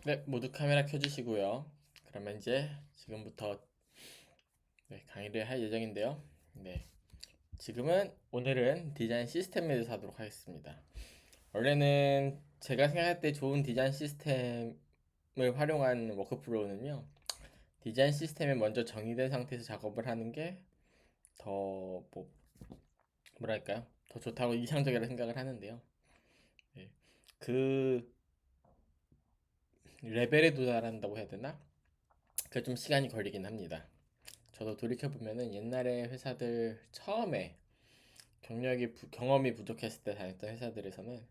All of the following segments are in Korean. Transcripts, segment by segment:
네, 모두 카메라 켜주시고요. 그러면 이제 지금부터 강의를 할 예정인데요. 네, 오늘은 디자인 시스템에 대해서 하도록 하겠습니다. 원래는 제가 생각할 때 좋은 디자인 시스템을 활용한 워크플로우는요. 디자인 시스템이 먼저 정의된 상태에서 작업을 하는 게 더 뭐랄까요? 더 좋다고 이상적이라고 생각을 하는데요. 네, 그 레벨에 도달한다고 해야 되나? 그게 좀 시간이 걸리긴 합니다. 저도 돌이켜보면은 옛날에 회사들 처음에 경험이 부족했을 때 다녔던 회사들에서는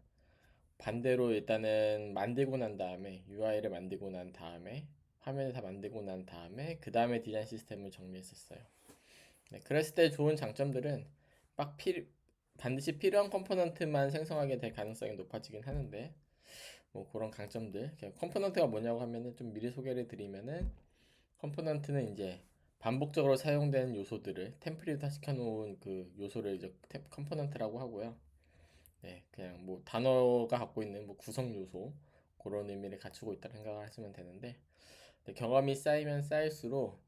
반대로 일단은 만들고 난 다음에 UI를 만들고 난 다음에 화면을 다 만들고 난 다음에 그 다음에 디자인 시스템을 정리했었어요. 네, 그랬을 때 좋은 장점들은 막 반드시 필요한 컴포넌트만 생성하게 될 가능성이 높아지긴 하는데 뭐 그런 강점들 컴포넌트가 뭐냐고 하면은 좀 미리 소개를 드리면은 컴포넌트는 이제 반복적으로 사용되는 요소들을 템플릿화 시켜놓은 그 요소를 이제 컴포넌트라고 하고요. 네, 그냥 뭐 단어가 갖고 있는 뭐 구성 요소 그런 의미를 갖추고 있다고 생각을 하시면 되는데 경험이 쌓이면 쌓일수록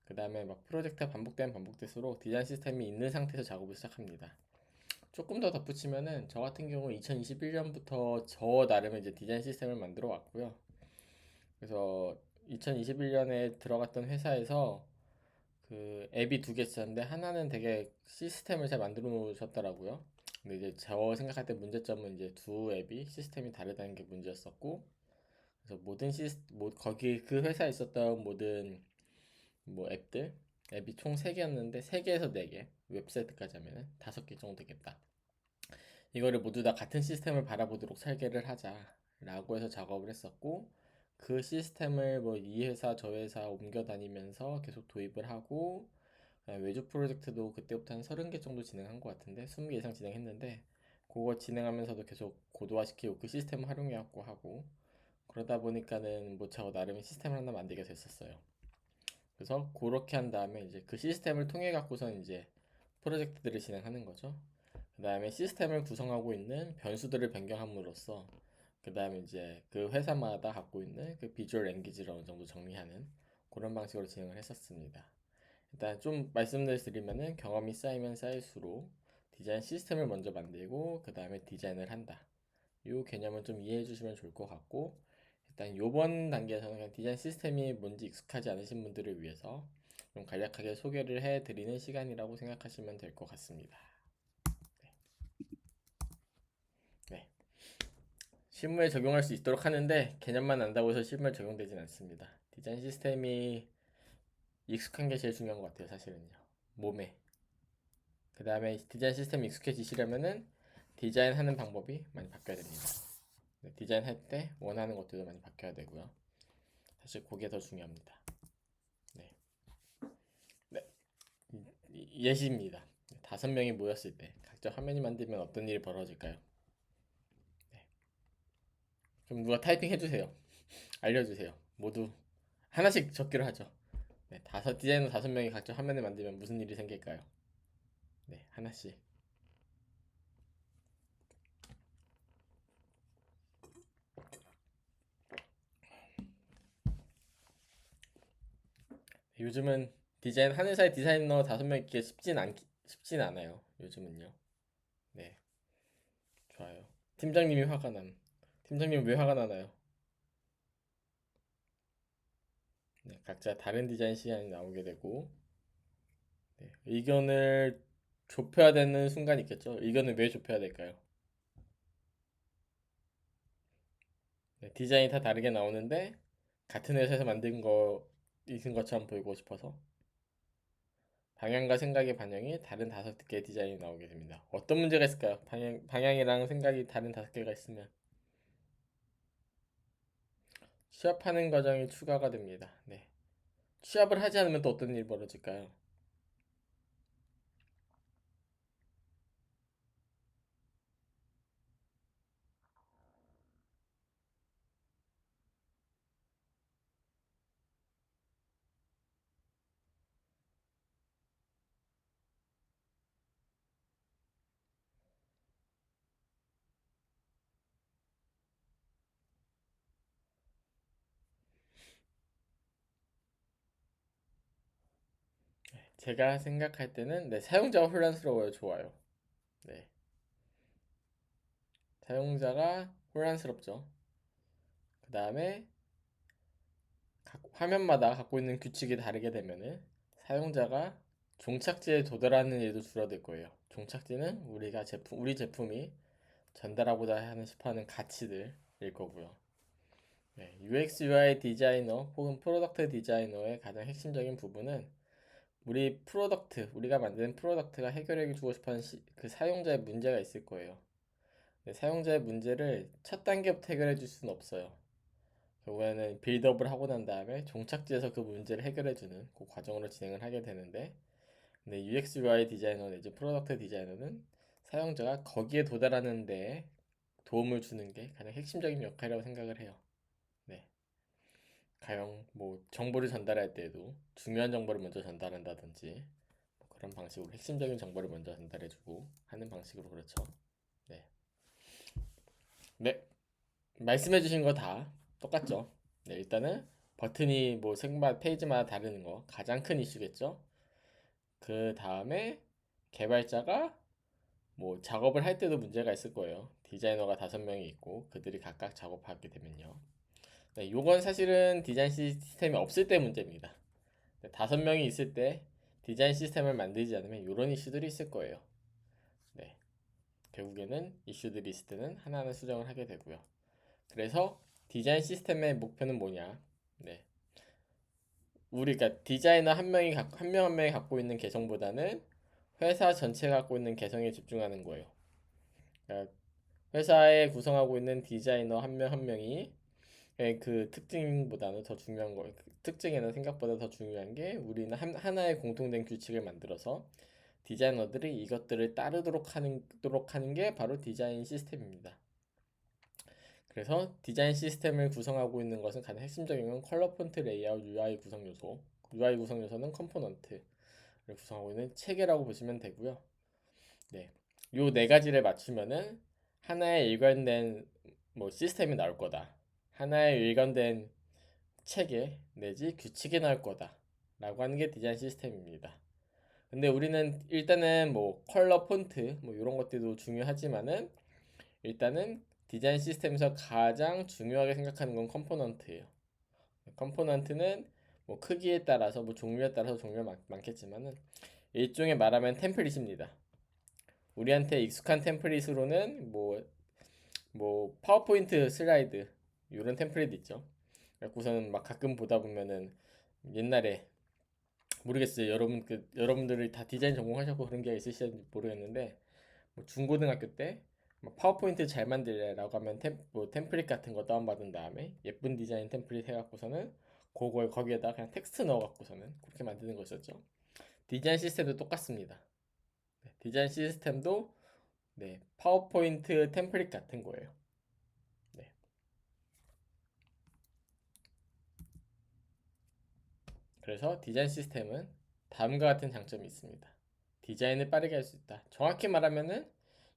그 다음에 막 프로젝트가 반복되면 반복될수록 디자인 시스템이 있는 상태에서 작업을 시작합니다. 조금 더 덧붙이면은 저 같은 경우 2021년부터 저 나름의 이제 디자인 시스템을 만들어 왔고요. 그래서 2021년에 들어갔던 회사에서 그 앱이 두 개 있었는데 하나는 되게 시스템을 잘 만들어 놓으셨더라고요. 근데 이제 저 생각할 때 문제점은 이제 두 앱이 시스템이 다르다는 게 문제였었고, 그래서 거기 그 회사에 있었던 모든 뭐 앱이 총 3개였는데 3개에서 4개, 웹사이트까지 하면은 5개 정도 되겠다. 이거를 모두 다 같은 시스템을 바라보도록 설계를 하자라고 해서 작업을 했었고, 그 시스템을 뭐 이 회사 저 회사 옮겨 다니면서 계속 도입을 하고, 외주 프로젝트도 그때부터 한 30개 정도 진행한 것 같은데 20개 이상 진행했는데 그거 진행하면서도 계속 고도화시키고 그 시스템 활용해갖고 하고 그러다 보니까는 뭐 저 나름의 시스템을 하나 만들게 됐었어요. 그래서 그렇게 한 다음에 이제 그 시스템을 통해 갖고선 이제 프로젝트들을 진행하는 거죠. 그 다음에 시스템을 구성하고 있는 변수들을 변경함으로써 그 다음에 이제 그 회사마다 갖고 있는 그 비주얼 랭귀지를 어느 정도 정리하는 그런 방식으로 진행을 했었습니다. 일단 좀 말씀드리면은 경험이 쌓이면 쌓일수록 디자인 시스템을 먼저 만들고 그 다음에 디자인을 한다. 이 개념을 좀 이해해 주시면 좋을 것 같고 일단 요번 단계에서는 그냥 디자인 시스템이 뭔지 익숙하지 않으신 분들을 위해서 좀 간략하게 소개를 해 드리는 시간이라고 생각하시면 될 것 같습니다. 네. 실무에 적용할 수 있도록 하는데 개념만 안다고 해서 실무에 적용되진 않습니다. 디자인 시스템이 익숙한 게 제일 중요한 것 같아요, 사실은요. 몸에. 그 다음에 디자인 시스템이 익숙해지시려면은 디자인하는 방법이 많이 바뀌어야 됩니다. 네, 디자인할 때 원하는 것들도 많이 바뀌어야 되고요. 사실 그게 더 중요합니다. 네, 네. 예시입니다. 5명이 모였을 때 각자 화면이 만들면 어떤 일이 벌어질까요? 네. 좀 누가 타이핑 해주세요. 알려주세요. 모두 하나씩 적기로 하죠. 네, 디자이너 5명이 각자 화면을 만들면 무슨 일이 생길까요? 네, 하나씩. 요즘은 한 회사에 디자이너 5명 있기 쉽진 않아요. 요즘은요. 네, 좋아요. 팀장님이 화가 남. 팀장님 왜 화가 나나요? 네, 각자 다른 디자인 시안이 나오게 되고 네, 의견을 좁혀야 되는 순간이 있겠죠. 의견을 왜 좁혀야 될까요? 네, 디자인이 다 다르게 나오는데 같은 회사에서 만든 거 있는 것처럼 보이고 싶어서 방향과 생각의 반영이 다른 5개의 디자인이 나오게 됩니다. 어떤 문제가 있을까요? 방향이랑 생각이 다른 5개가 있으면 취합하는 과정이 추가가 됩니다. 네. 취합을 하지 않으면 또 어떤 일이 벌어질까요? 제가 생각할 때는 네, 사용자가 혼란스러워요. 좋아요. 네, 사용자가 혼란스럽죠. 그 다음에 화면마다 갖고 있는 규칙이 다르게 되면은 사용자가 종착지에 도달하는 일도 줄어들 거예요. 종착지는 우리 제품이 전달하고자 하는 싶어하는 가치들일 거고요. 네, UX UI 디자이너 혹은 프로덕트 디자이너의 가장 핵심적인 부분은 우리가 만드는 프로덕트가 해결해 주고 싶어하는 그 사용자의 문제가 있을 거예요. 네, 사용자의 문제를 첫 단계부터 해결해 줄 수는 없어요. 결국에는 빌드업을 하고 난 다음에 종착지에서 그 문제를 해결해 주는 그 과정으로 진행을 하게 되는데, 근데 UX UI 디자이너 내지 프로덕트 디자이너는 사용자가 거기에 도달하는 데 도움을 주는 게 가장 핵심적인 역할이라고 생각을 해요. 네. 가령 뭐 정보를 전달할 때에도 중요한 정보를 먼저 전달한다든지 뭐 그런 방식으로 핵심적인 정보를 먼저 전달해주고 하는 방식으로 그렇죠. 네. 네. 말씀해주신 거 다 똑같죠. 네. 일단은 버튼이 뭐 색마 페이지마다 다르는 거 가장 큰 이슈겠죠. 그 다음에 개발자가 뭐 작업을 할 때도 문제가 있을 거예요. 디자이너가 5명이 있고 그들이 각각 작업하게 되면요. 네, 요건 사실은 디자인 시스템이 없을 때 문제입니다. 5명이 있을 때 디자인 시스템을 만들지 않으면 이런 이슈들이 있을 거예요. 네, 결국에는 이슈들이 있을 때는 하나하나 수정을 하게 되고요. 그래서 디자인 시스템의 목표는 뭐냐? 네, 우리가 디자이너 한 명 한 명이 갖고 있는 개성보다는 회사 전체가 갖고 있는 개성에 집중하는 거예요. 그러니까 회사에 구성하고 있는 디자이너 한 명 한 명이 그 특징보다는 더 중요한 거, 그 특징에는 생각보다 더 중요한 게 우리는 하나의 공통된 규칙을 만들어서 디자이너들이 이것들을 따르도록 하는 게 바로 디자인 시스템입니다. 그래서 디자인 시스템을 구성하고 있는 것은 가장 핵심적인 건 컬러 폰트 레이아웃 UI 구성 요소. UI 구성 요소는 컴포넌트를 구성하고 있는 체계라고 보시면 되고요. 네. 요 네 가지를 맞추면은 하나의 일관된 뭐 시스템이 나올 거다. 하나의 일관된 체계 내지 규칙이 나올 거다. 라고 하는 게 디자인 시스템입니다. 근데 우리는 일단은 뭐 컬러 폰트 뭐 이런 것들도 중요하지만은 일단은 디자인 시스템에서 가장 중요하게 생각하는 건 컴포넌트예요. 컴포넌트는 뭐 크기에 따라서 뭐 종류에 따라서 종류가 많겠지만은 일종의 말하면 템플릿입니다. 우리한테 익숙한 템플릿으로는 뭐 파워포인트 슬라이드 이런 템플릿 있죠. 그래서는 막 가끔 보다 보면은 옛날에 모르겠어요. 여러분들이 다 디자인 전공하셨고 그런 게 있으실지 모르겠는데 뭐 중고등학교 때 막 파워포인트 잘 만들래라고 하면 뭐 템플릿 같은 거 다운받은 다음에 예쁜 디자인 템플릿 해갖고서는 그걸 거기에다 그냥 텍스트 넣어갖고서는 그렇게 만드는 것이었죠. 디자인 시스템도 똑같습니다. 네, 디자인 시스템도 네, 파워포인트 템플릿 같은 거예요. 네. 그래서 디자인 시스템은 다음과 같은 장점이 있습니다. 디자인을 빠르게 할 수 있다. 정확히 말하면은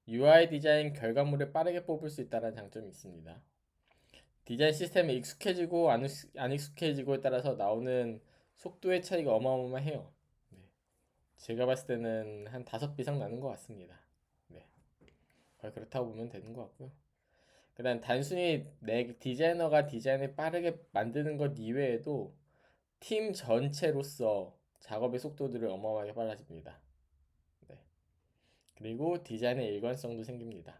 UI 디자인 결과물을 빠르게 뽑을 수 있다는 장점이 있습니다. 디자인 시스템에 익숙해지고 안 익숙해지고에 따라서 나오는 속도의 차이가 어마어마해요. 네. 제가 봤을 때는 한 5배 이상 나는 것 같습니다. 네. 거의 그렇다고 보면 되는 것 같고요. 그다음 단순히 내 디자이너가 디자인을 빠르게 만드는 것 이외에도 팀 전체로서 작업의 속도들을 어마어마하게 빨라집니다. 네. 그리고 디자인의 일관성도 생깁니다.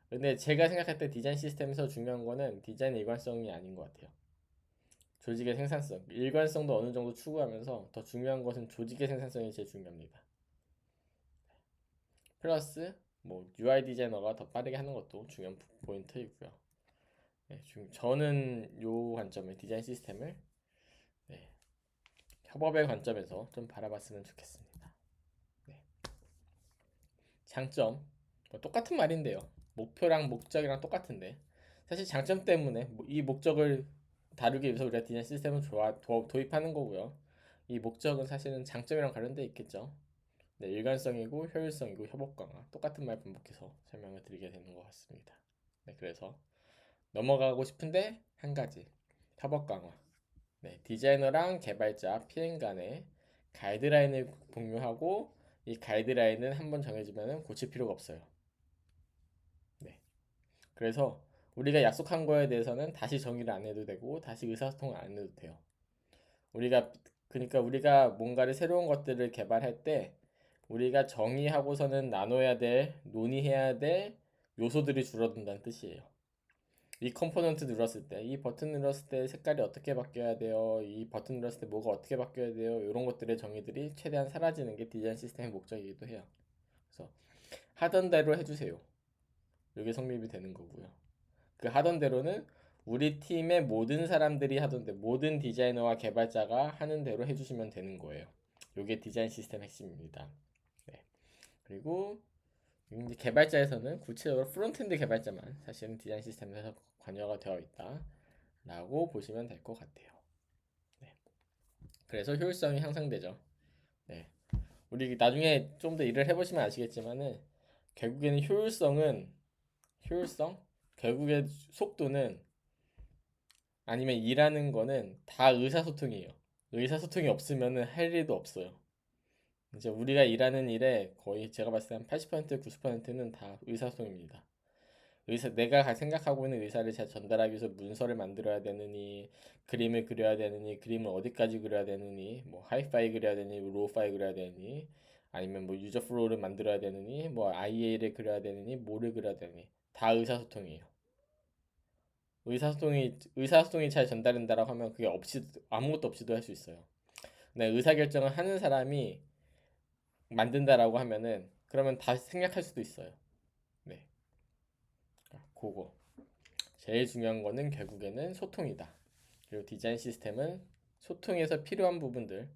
근데 제가 생각할 때 디자인 시스템에서 중요한 거는 디자인의 일관성이 아닌 것 같아요. 조직의 생산성, 일관성도 어느 정도 추구하면서 더 중요한 것은 조직의 생산성이 제일 중요합니다. 플러스 뭐 UI 디자이너가 더 빠르게 하는 것도 중요한 포인트이고요. 네, 저는 요 관점을 디자인 시스템을 네, 협업의 관점에서 좀 바라봤으면 좋겠습니다. 네. 장점 뭐 똑같은 말인데요. 목표랑 목적이랑 똑같은데 사실 장점 때문에 이 목적을 다루기 위해서 우리가 디자인 시스템을 도입하는 거고요. 이 목적은 사실은 장점이랑 관련돼 있겠죠. 네, 일관성이고 효율성이고 협업 강화 똑같은 말 반복해서 설명을 드리게 되는 것 같습니다. 네, 그래서 넘어가고 싶은데 한 가지 협업 강화. 네, 디자이너랑 개발자, PM 간의 가이드라인을 공유하고 이 가이드라인은 한번 정해지면 고칠 필요가 없어요. 네. 그래서 우리가 약속한 거에 대해서는 다시 정의를 안 해도 되고 다시 의사소통을 안 해도 돼요. 우리가 그러니까 우리가 뭔가를 새로운 것들을 개발할 때 우리가 정의하고서는 나눠야 될, 논의해야 될 요소들이 줄어든다는 뜻이에요. 이 컴포넌트 눌렀을 때, 이 버튼 눌렀을 때 색깔이 어떻게 바뀌어야 돼요? 이 버튼 눌렀을 때 뭐가 어떻게 바뀌어야 돼요? 이런 것들의 정의들이 최대한 사라지는 게 디자인 시스템의 목적이기도 해요. 그래서 하던 대로 해주세요. 이게 성립이 되는 거고요. 그 하던 대로는 우리 팀의 모든 사람들이 하던 대 모든 디자이너와 개발자가 하는 대로 해주시면 되는 거예요. 이게 디자인 시스템 핵심입니다. 네. 그리고 개발자에서는 구체적으로 프론트엔드 개발자만 사실은 디자인 시스템에서 관여가 되어 있다라고 보시면 될 것 같아요. 네. 그래서 효율성이 향상되죠. 네. 우리 나중에 좀 더 일을 해보시면 아시겠지만은 결국에는 효율성 결국에 속도는 아니면 일하는 거는 다 의사소통이에요. 의사소통이 없으면은 할 일도 없어요. 이제 우리가 일하는 일에 거의 제가 봤을 때 한 80% 90%는 다 의사소통입니다. 내가 생각하고 있는 의사를 잘 전달하기 위해서 문서를 만들어야 되느니, 그림을 그려야 되느니, 그림을 어디까지 그려야 되느니, 뭐 하이파이 그려야 되느니, 로우파이 그려야 되느니, 아니면 뭐 유저 플로우를 만들어야 되느니, 뭐 IA를 그려야 되느니, 뭐를 그려야 되느니, 다 의사소통이에요. 의사소통이 잘 전달된다라고 하면 그게 없이 아무것도 없이도 할 수 있어요. 근데 의사결정을 하는 사람이 만든다라고 하면은 그러면 다시 생략할 수도 있어요. 네, 그거 제일 중요한 거는 결국에는 소통이다. 그리고 디자인 시스템은 소통에서 필요한 부분들,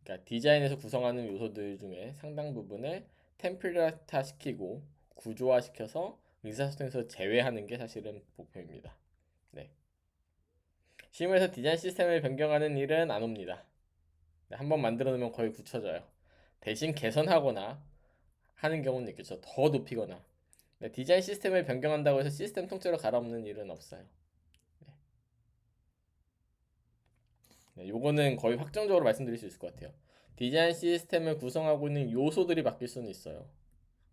그러니까 디자인에서 구성하는 요소들 중에 상당 부분을 템플릿화 시키고 구조화 시켜서 의사소통에서 제외하는 게 사실은 목표입니다. 네. 실무에서 디자인 시스템을 변경하는 일은 안 옵니다. 네, 한번 만들어 놓으면 거의 굳혀져요. 대신 개선하거나 하는 경우는 있겠죠. 더 높이거나. 네, 디자인 시스템을 변경한다고 해서 시스템 통째로 갈아엎는 일은 없어요. 네. 네, 요거는 거의 확정적으로 말씀드릴 수 있을 것 같아요. 디자인 시스템을 구성하고 있는 요소들이 바뀔 수는 있어요.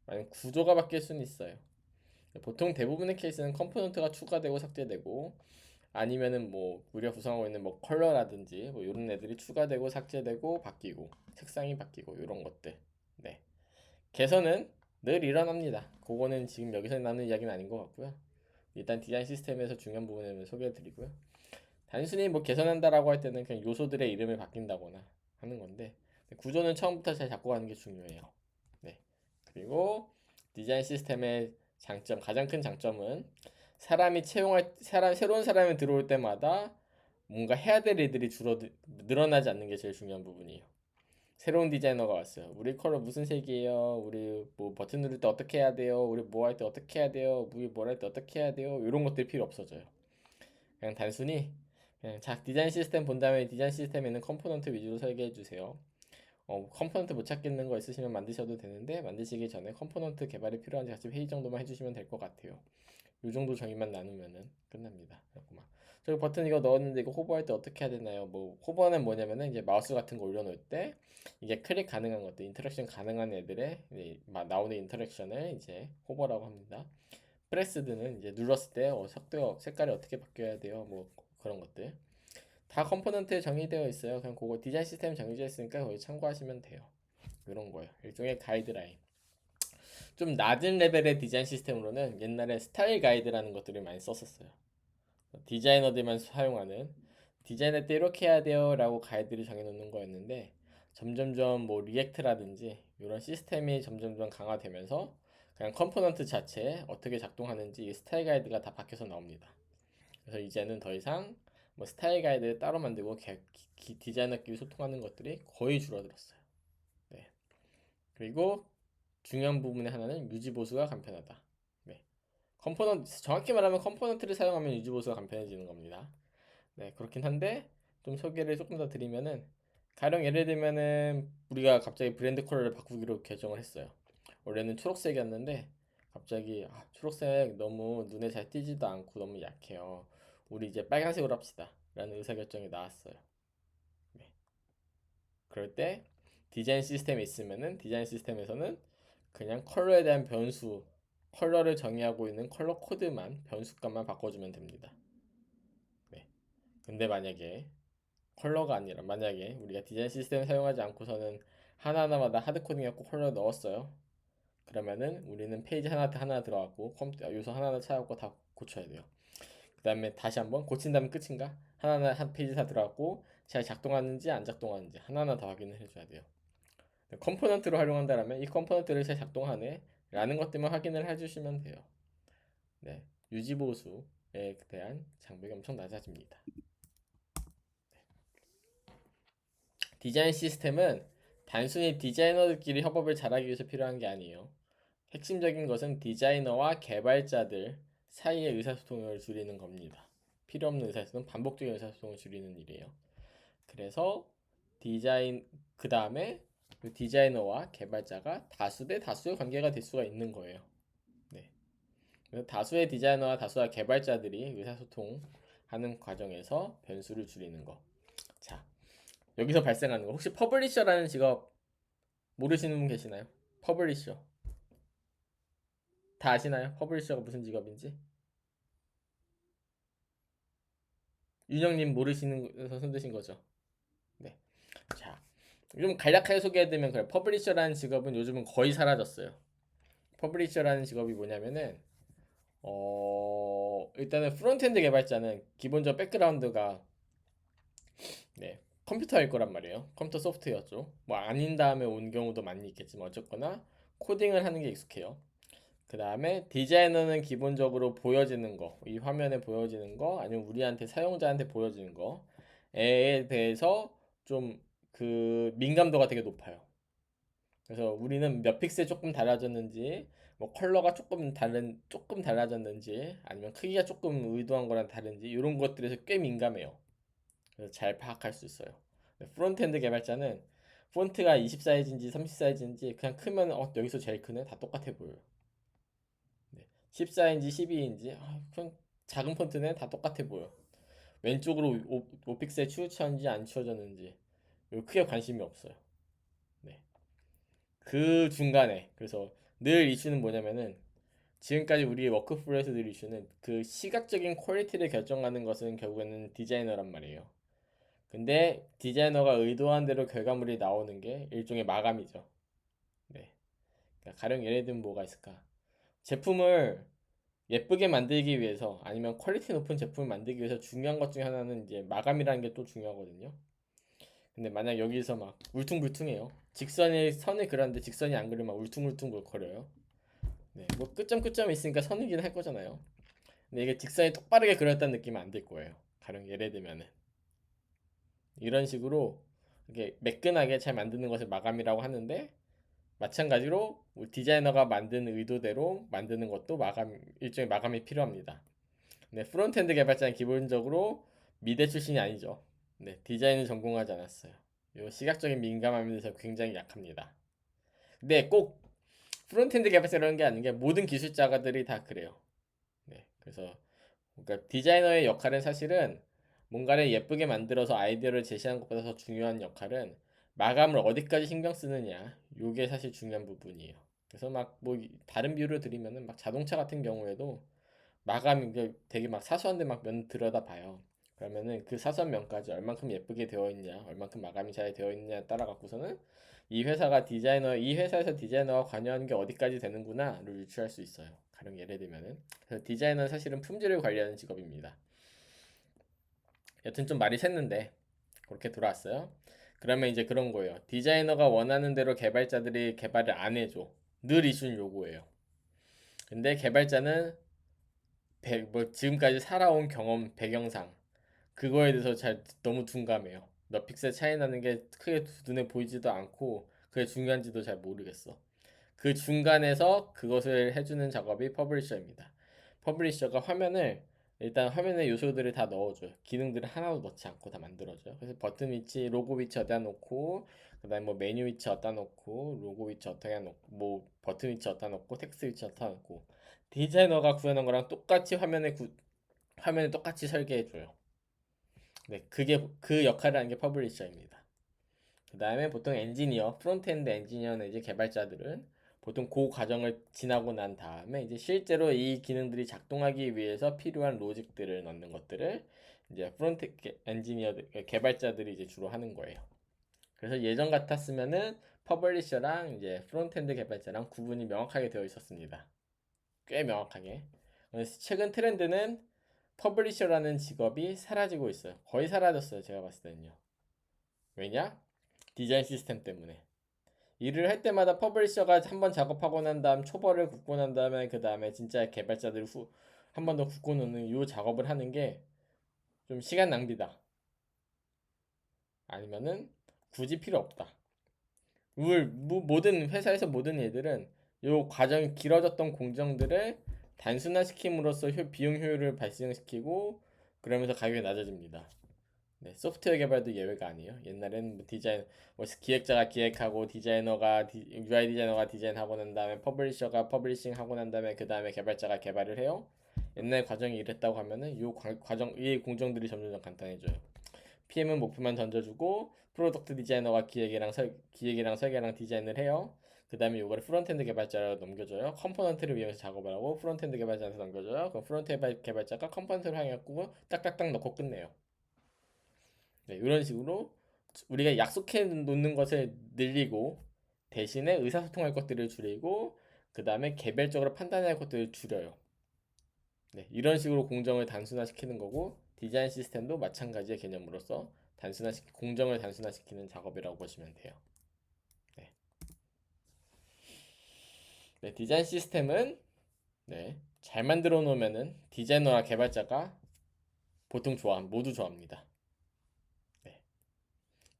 아니면 구조가 바뀔 수는 있어요. 보통 대부분의 케이스는 컴포넌트가 추가되고 삭제되고 아니면은 뭐 우리가 구성하고 있는 뭐 컬러라든지 뭐 이런 애들이 추가되고 삭제되고 바뀌고 색상이 바뀌고 이런 것들. 네. 개선은 늘 일어납니다. 그거는 지금 여기서 나누는 이야기는 아닌 것 같고요. 일단 디자인 시스템에서 중요한 부분을 소개해 드리고요. 단순히 뭐 개선한다라고 할 때는 그냥 요소들의 이름을 바뀐다거나 하는 건데 구조는 처음부터 잘 잡고 가는 게 중요해요. 네. 그리고 디자인 시스템의 장점, 가장 큰 장점은 새로운 사람이 들어올 때마다 뭔가 해야 될 일들이 늘어나지 않는 게 제일 중요한 부분이에요. 새로운 디자이너가 왔어요. 우리 컬러 무슨 색이에요? 우리 뭐 버튼 누를 때 어떻게 해야 돼요? 우리 뭐 할 때 어떻게 해야 돼요? 우리 뭘 할 때 어떻게 해야 돼요? 이런 것들이 필요 없어져요. 그냥 단순히 그냥 디자인 시스템 본 다음에 디자인 시스템에 있는 컴포넌트 위주로 설계해 주세요. 컴포넌트 못 찾겠는 거 있으시면 만드셔도 되는데 만드시기 전에 컴포넌트 개발이 필요한지 같이 회의 정도만 해주시면 될 것 같아요. 요 정도 정의만 나누면은 끝납니다. 그렇구만. 저기 버튼 이거 넣었는데 이거 호버할 때 어떻게 해야 되나요? 뭐 호버는 뭐냐면은 이제 마우스 같은 거 올려놓을 때 이게 클릭 가능한 것들, 인터랙션 가능한 애들의 나오는 인터랙션을 이제 호버라고 합니다. 프레스드는 이제 눌렀을 때 색깔이 어떻게 바뀌어야 돼요? 뭐 그런 것들. 다 컴포넌트에 정의되어 있어요. 그냥 그거 디자인 시스템 정해져 있으니까 거기 참고하시면 돼요. 이런 거예요. 일종의 가이드라인. 좀 낮은 레벨의 디자인 시스템으로는 옛날에 스타일 가이드라는 것들을 많이 썼었어요. 디자이너들만 사용하는 디자인할 때 이렇게 해야 돼요 라고 가이드를 정해놓는 거였는데 점점점 뭐 리액트라든지 이런 시스템이 점점점 강화되면서 그냥 컴포넌트 자체에 어떻게 작동하는지 스타일 가이드가 다 바뀌어서 나옵니다. 그래서 이제는 더 이상 뭐 스타일 가이드를 따로 만들고 디자이너끼리 소통하는 것들이 거의 줄어들었어요. 네. 그리고 중요한 부분의 하나는 유지 보수가 간편하다. 네. 정확히 말하면 컴포넌트를 사용하면 유지 보수가 간편해지는 겁니다. 네, 그렇긴 한데 좀 소개를 조금 더 드리면은 가령 예를 들면은 우리가 갑자기 브랜드 컬러를 바꾸기로 결정을 했어요. 원래는 초록색이었는데 갑자기 초록색 너무 눈에 잘 띄지도 않고 너무 약해요. 우리 이제 빨간색으로 합시다. 라는 의사결정이 나왔어요. 네. 그럴 때 디자인 시스템에 있으면은 디자인 시스템에서는 그냥 컬러에 대한 변수, 컬러를 정의하고 있는 컬러 코드만 변수값만 바꿔주면 됩니다. 네. 근데 만약에 컬러가 아니라 만약에 우리가 디자인 시스템을 사용하지 않고서는 하나하나마다 하드코딩해갖고 컬러 넣었어요. 그러면은 우리는 페이지 하나 하나 들어갔고 컴퓨터 요소 하나하나 찾아갖고 다 고쳐야 돼요. 그 다음에 다시 한번 고친 다음에 끝인가? 하나하나 한 페이지 다 들어갔고 잘 작동하는지 안 작동하는지 하나하나 다 확인을 해줘야 돼요. 컴포넌트로 활용한다면 이 컴포넌트를 잘 작동하네 라는 것들만 확인을 해주시면 돼요. 네, 유지보수에 대한 장벽이 엄청 낮아집니다. 디자인 시스템은 단순히 디자이너들끼리 협업을 잘하기 위해서 필요한 게 아니에요. 핵심적인 것은 디자이너와 개발자들 사이의 의사소통을 줄이는 겁니다. 필요 없는 의사소통, 반복적인 의사소통을 줄이는 일이에요. 그래서 디자인 그 다음에 디자이너와 개발자가 다수 대 다수의 관계가 될 수가 있는 거예요. 네. 그래서 다수의 디자이너와 다수의 개발자들이 의사소통하는 과정에서 변수를 줄이는 거. 자, 여기서 발생하는 거. 혹시 퍼블리셔라는 직업 모르시는 분 계시나요? 퍼블리셔. 다 아시나요? 퍼블리셔가 무슨 직업인지? 윤영님 모르시는 손 드신 거죠? 네. 자, 좀 간략하게 소개해드리면 그래. 퍼블리셔라는 직업은 요즘은 거의 사라졌어요. 퍼블리셔라는 직업이 뭐냐면은 일단은 프론트엔드 개발자는 기본적 백그라운드가 네, 컴퓨터일 거란 말이에요. 컴퓨터 소프트웨어죠. 뭐 아닌 다음에 온 경우도 많이 있겠지만 어쨌거나 코딩을 하는 게 익숙해요. 그 다음에 디자이너는 기본적으로 보여지는 거, 이 화면에 보여지는 거, 아니면 우리한테 사용자한테 보여지는 거에 대해서 좀 그 민감도가 되게 높아요. 그래서 우리는 몇 픽셀 조금 달라졌는지, 뭐 컬러가 조금 달라졌는지, 아니면 크기가 조금 의도한 거랑 다른지 이런 것들에서 꽤 민감해요. 그래서 잘 파악할 수 있어요. 프론트엔드 개발자는 폰트가 20 사이즈인지 30 사이즈인지 그냥 크면 여기서 제일 크네 다 똑같아 보여요. 네. 14인지 12인지 그냥 작은 폰트는 다 똑같아 보여. 왼쪽으로 5픽셀 치우쳤는지 안 치워졌는지 크게 관심이 없어요. 네. 그 중간에 그래서 늘 이슈는 뭐냐면은 지금까지 우리의 워크플로우에서 늘 이슈는 그 시각적인 퀄리티를 결정하는 것은 결국에는 디자이너란 말이에요. 근데 디자이너가 의도한 대로 결과물이 나오는 게 일종의 마감이죠. 네. 그러니까 가령 예를 들면 뭐가 있을까? 제품을 예쁘게 만들기 위해서 아니면 퀄리티 높은 제품을 만들기 위해서 중요한 것 중에 하나는 이제 마감이라는 게 또 중요하거든요. 근데 만약 여기서 막 울퉁불퉁해요. 직선이 선을 그렸는데 직선이 안 그리면 막 울퉁불퉁 거려요. 네, 뭐 끝점이 있으니까 선이긴 할 거잖아요. 근데 이게 직선이 똑바르게 그렸다는 느낌은 안 들 거예요. 가령 예를 들면은 이런 식으로 이게 매끈하게 잘 만드는 것을 마감이라고 하는데 마찬가지로 디자이너가 만든 의도대로 만드는 것도 일종의 마감이 필요합니다. 네, 프론트엔드 개발자는 기본적으로 미대 출신이 아니죠. 네, 디자인을 전공하지 않았어요. 요 시각적인 민감함에 대해서 굉장히 약합니다. 근데 꼭 프론트엔드 개발자 이런 게 아닌 게 모든 기술자들이 다 그래요. 네, 그래서 그러니까 디자이너의 역할은 사실은 뭔가를 예쁘게 만들어서 아이디어를 제시하는 것보다 더 중요한 역할은 마감을 어디까지 신경 쓰느냐. 요게 사실 중요한 부분이에요. 그래서 막 뭐 다른 비유를 드리면은 막 자동차 같은 경우에도 마감이 되게 막 사소한데 막 면 들여다 봐요. 그러면은 그 사소한 면까지 얼만큼 예쁘게 되어 있냐, 얼만큼 마감이 잘 되어 있냐에 따라 갖고서는 이 회사에서 디자이너가 관여하는 게 어디까지 되는구나를 유추할 수 있어요. 가령 예를 들면은 그래서 디자이너는 사실은 품질을 관리하는 직업입니다. 여튼 좀 말이 샜는데 그렇게 돌아왔어요. 그러면 이제 그런 거예요. 디자이너가 원하는 대로 개발자들이 개발을 안 해줘. 늘 이슈는 요거예요. 근데 개발자는 뭐 지금까지 살아온 경험 배경상 그거에 대해서 잘 너무 둔감해요. 몇 픽셀 차이 나는 게 크게 눈에 보이지도 않고 그게 중요한지도 잘 모르겠어. 그 중간에서 그것을 해주는 작업이 퍼블리셔입니다. 퍼블리셔가 일단 화면에 요소들을 다 넣어줘요. 기능들을 하나도 넣지 않고 다 만들어줘요. 그래서 버튼 위치, 로고 위치 어디다 놓고, 그다음에 뭐 메뉴 위치 어디다 놓고, 로고 위치 어디다 놓고, 뭐 버튼 위치 어디다 놓고, 텍스트 위치 어디다 놓고, 디자이너가 구현한 거랑 똑같이 화면에 똑같이 설계해줘요. 네, 그게 그 역할을 하는 게 퍼블리셔입니다. 그 다음에 보통 엔지니어, 프론트엔드 엔지니어나 이제 개발자들은 보통 그 과정을 지나고 난 다음에 이제 실제로 이 기능들이 작동하기 위해서 필요한 로직들을 넣는 것들을 이제 프론트 엔지니어 개발자들이 이제 주로 하는 거예요. 그래서 예전 같았으면은 퍼블리셔랑 이제 프론트엔드 개발자랑 구분이 명확하게 되어 있었습니다. 꽤 명확하게. 그래서 최근 트렌드는 퍼블리셔라는 직업이 사라지고 있어요. 거의 사라졌어요. 제가 봤을 때는요. 왜냐? 디자인 시스템 때문에. 일을 할 때마다 퍼블리셔가 한번 작업하고 난 다음 초벌을 굽고 난 다음에 그 다음에 진짜 개발자들 한 번 더 굽고 놓는 이 작업을 하는 게 좀 시간 낭비다. 아니면은 굳이 필요 없다. 모든 회사에서 모든 애들은 이 과정이 길어졌던 공정들을 단순화시킴으로써 비용 효율을 발생시키고 그러면서 가격이 낮아집니다. 네, 소프트웨어 개발도 예외가 아니에요. 옛날엔 뭐 기획자가 기획하고 UI 디자이너가 디자인하고 난 다음에 퍼블리셔가 퍼블리싱하고 난 다음에 그 다음에 개발자가 개발을 해요. 옛날 과정이 이랬다고 하면은 이 공정들이 점점 간단해져요. PM은 목표만 던져주고 프로덕트 디자이너가 기획이랑 설계랑 디자인을 해요. 그 다음에 이거를 프론트엔드 개발자로 넘겨줘요. 컴포넌트를 이용해서 작업을 하고 프론트엔드 개발자한테 넘겨줘요. 그럼 프론트엔드 개발자가 컴포넌트를 활용하고 딱딱딱 넣고 끝내요. 네, 이런 식으로 우리가 약속해 놓는 것을 늘리고 대신에 의사소통할 것들을 줄이고 그 다음에 개별적으로 판단할 것들을 줄여요. 네, 이런 식으로 공정을 단순화시키는 거고 디자인 시스템도 마찬가지의 개념으로서 공정을 단순화시키는 작업이라고 보시면 돼요. 네, 네 디자인 시스템은 네, 잘 만들어 놓으면은 디자이너와 개발자가 모두 좋아합니다. 네.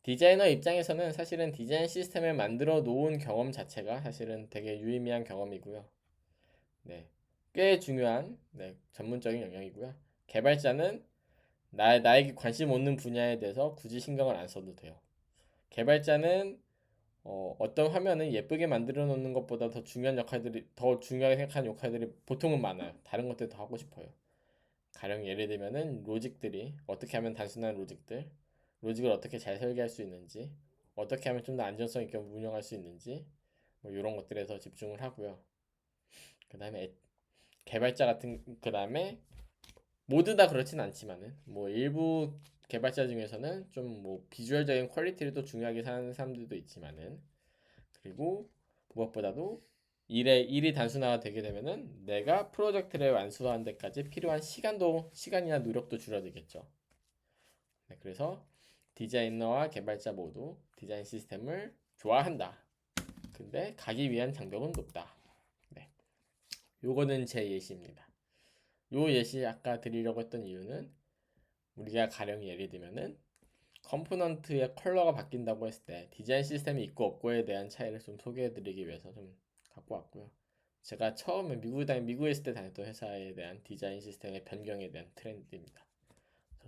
디자이너 입장에서는 사실은 디자인 시스템을 만들어 놓은 경험 자체가 사실은 되게 유의미한 경험이고요. 네, 꽤 중요한 전문적인 영역이고요. 개발자는 나에게 관심 없는 분야에 대해서 굳이 신경을 안 써도 돼요. 개발자는 어떤 화면을 예쁘게 만들어 놓는 것보다 더 중요하게 생각하는 역할들이 보통은 많아요. 다른 것들 더 하고 싶어요. 가령 예를 들면은 어떻게 하면 단순한 로직을 어떻게 잘 설계할 수 있는지, 어떻게 하면 좀 더 안전성 있게 운영할 수 있는지, 뭐 이런 것들에서 집중을 하고요. 그 다음에 그 다음에 모두 다 그렇진 않지만은 뭐 일부 개발자 중에서는 좀 뭐 비주얼적인 퀄리티를 또 중요하게 사는 사람들도 있지만은 그리고 무엇보다도 일이 단순화가 되게 되면은 내가 프로젝트를 완수하는 데까지 필요한 시간이나 노력도 줄어들겠죠. 네, 그래서 디자이너와 개발자 모두 디자인 시스템을 좋아한다. 근데 가기 위한 장벽은 높다. 네, 요거는 제 예시입니다. 요 예시 아까 드리려고 했던 이유는 우리가 가령 예를 들면은 컴포넌트의 컬러가 바뀐다고 했을 때 디자인 시스템이 있고 없고에 대한 차이를 좀 소개해 드리기 위해서 좀 갖고 왔고요. 제가 처음에 미국에 있을 때 다녔던 회사에 대한 디자인 시스템의 변경에 대한 트렌드입니다.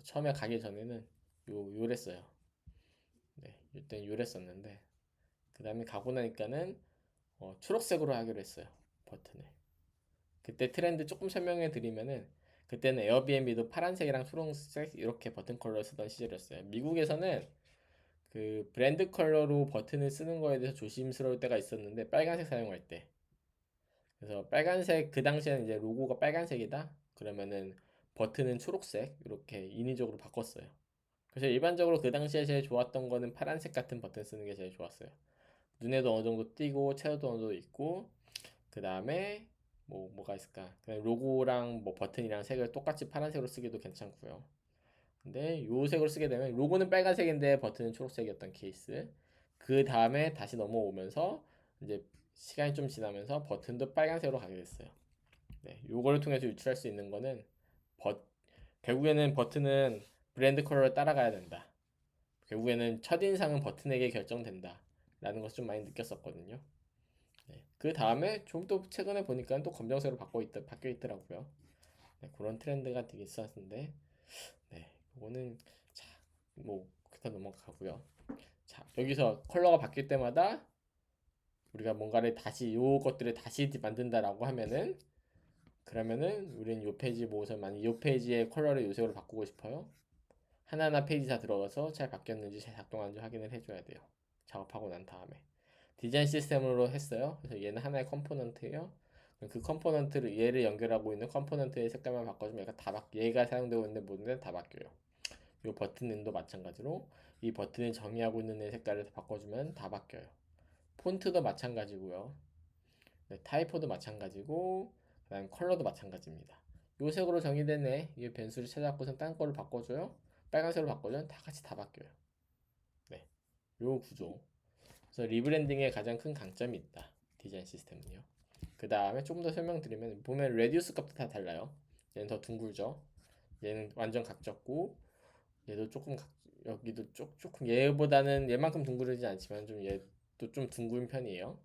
처음에 가기 전에는 요랬어요. 네, 이때 요랬었는데 그 다음에 가고 나니까는 초록색으로 하기로 했어요. 버튼을. 그때 트렌드 조금 설명해 드리면은 그때는 에어비앤비도 파란색이랑 초록색 이렇게 버튼 컬러 쓰던 시절이었어요. 미국에서는 그 브랜드 컬러로 버튼을 쓰는 거에 대해서 조심스러울 때가 있었는데 빨간색 사용할 때 그래서 빨간색 그 당시에는 이제 로고가 빨간색이다 그러면은 버튼은 초록색 이렇게 인위적으로 바꿨어요. 그래서 일반적으로 그 당시에 제일 좋았던 거는 파란색 같은 버튼 쓰는 게 제일 좋았어요. 눈에도 어느 정도 띄고 채도도 어느 정도 있고 그 다음에 뭐가 있을까? 그냥 로고랑 뭐 버튼이랑 색을 똑같이 파란색으로 쓰기도 괜찮고요. 근데 요 색으로 쓰게 되면 로고는 빨간색인데 버튼은 초록색이었던 케이스. 그 다음에 다시 넘어오면서 이제 시간이 좀 지나면서 버튼도 빨간색으로 가게 됐어요. 네, 요거를 통해서 유출할 수 있는 거는 버, 결국에는 버튼은 브랜드 컬러를 따라가야 된다. 결국에는 첫인상은 버튼에게 결정된다. 라는 것을 좀 많이 느꼈었거든요. 네, 그 다음에 좀 또 최근에 보니까 또 검정색으로 바뀌어 있더라고요. 네, 그런 트렌드가 되게 있었는데, 네, 이거는 자, 뭐 그렇게 넘어가고요. 자, 여기서 컬러가 바뀔 때마다 우리가 요것들을 다시 만든다라고 하면은 그러면은 우리는 요 페이지 보고서 만약 요 페이지의 컬러를 요색으로 바꾸고 싶어요. 하나하나 페이지 다 들어가서 잘 바뀌었는지 잘 작동하는지 확인을 해줘야 돼요. 작업하고 난 다음에 디자인 시스템으로 했어요. 그래서 얘는 하나의 컴포넌트예요. 그 컴포넌트를 얘를 연결하고 있는 컴포넌트의 색깔만 바꿔주면 얘가 사용되고 있는 모든 데는 다 바뀌어요. 이 버튼도 마찬가지로 이 버튼이 정의하고 있는 애 색깔을 바꿔주면 다 바뀌어요. 폰트도 마찬가지고요. 네, 타이포도 마찬가지고 그다음 컬러도 마찬가지입니다. 요 색으로 정의된 이 변수를 찾아갖고선 딴 거를 바꿔줘요. 빨간색으로 바꿔주면 다 같이 다 바뀌어요. 네, 요 구조. 그래서 리브랜딩의 가장 큰 강점이 있다. 디자인 시스템은요. 그 다음에 조금 더 설명드리면 보면 레디우스 값도 다 달라요. 얘는 더 둥글죠. 얘는 완전 각졌고 얘도 여기도 조금 얘보다는 얘만큼 둥그러지지 않지만 좀 얘도 좀 둥근 편이에요.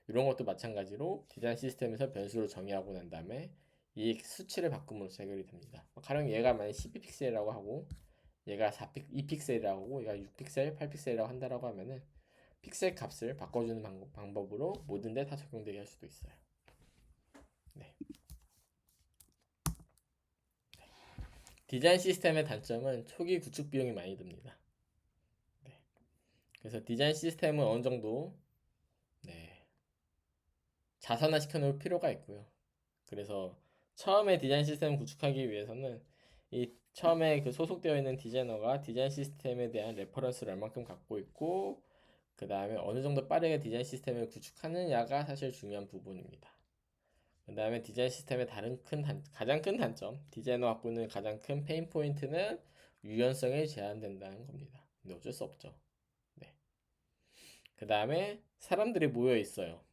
이런 것도 마찬가지로 디자인 시스템에서 변수를 정의하고 난 다음에 이 수치를 바꿈으로써 해결이 됩니다. 가령 얘가 만약 12픽셀이라고 하고 얘가 2픽셀이라고 하고 얘가 6픽셀, 8픽셀이라고 한다라고 하면은 픽셀 값을 바꿔주는 방법으로 모든 데 다 적용되게 할 수도 있어요. 네. 디자인 시스템의 단점은 초기 구축 비용이 많이 듭니다. 네. 그래서 디자인 시스템은 어느 정도 자산화 시켜놓을 필요가 있고요. 그래서 처음에 디자인 시스템 구축하기 위해서는 이 처음에 그 소속되어 있는 디자이너가 디자인 시스템에 대한 레퍼런스를 얼만큼 갖고 있고 그 다음에 어느 정도 빠르게 디자인 시스템을 구축하느냐가 사실 중요한 부분입니다. 그 다음에 디자인 시스템의 가장 큰 단점, 디자이너 갖고 있는 가장 큰 페인 포인트는 유연성이 제한된다는 겁니다. 근데 어쩔 수 없죠. 네. 그 다음에 사람들이 모여 있어요.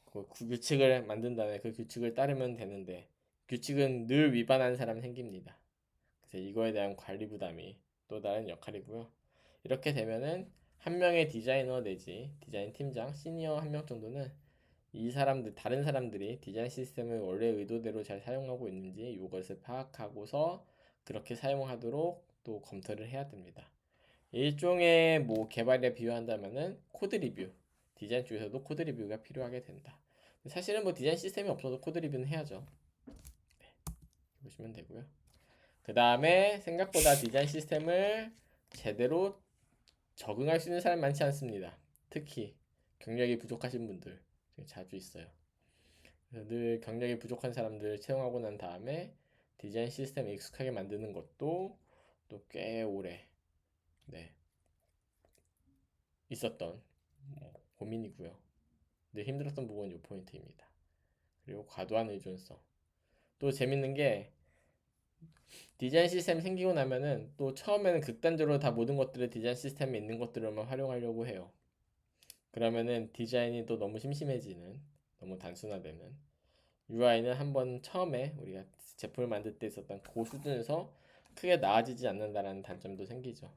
그 규칙을 만든 다음에 그 규칙을 따르면 되는데 규칙은 늘 위반하는 사람이 생깁니다. 그래서 이거에 대한 관리 부담이 또 다른 역할이고요. 이렇게 되면은 한 명의 디자이너 내지 디자인 팀장, 시니어 한 명 정도는 다른 사람들이 디자인 시스템을 원래 의도대로 잘 사용하고 있는지 이것을 파악하고서 그렇게 사용하도록 또 검토를 해야 됩니다. 일종의 뭐 개발에 비유한다면은 코드 리뷰, 디자인 쪽에서도 코드 리뷰가 필요하게 된다. 사실은 뭐 디자인 시스템이 없어도 코드 리뷰는 해야죠. 네, 보시면 되고요. 그 다음에 생각보다 디자인 시스템을 제대로 적응할 수 있는 사람 많지 않습니다. 특히 경력이 부족하신 분들 자주 있어요. 그래서 늘 경력이 부족한 사람들 채용하고 난 다음에 디자인 시스템을 익숙하게 만드는 것도 또 꽤 오래 있었던 고민이고요. 늘 힘들었던 부분이 이 포인트입니다. 그리고 과도한 의존성. 또 재밌는 게 디자인 시스템 생기고 나면은 또 처음에는 극단적으로 다 모든 것들을 디자인 시스템에 있는 것들로만 활용하려고 해요. 그러면은 디자인이 또 너무 심심해지는, 너무 단순화되는 UI는 한번 처음에 우리가 제품을 만들 때 있었던 그 수준에서 크게 나아지지 않는다라는 단점도 생기죠.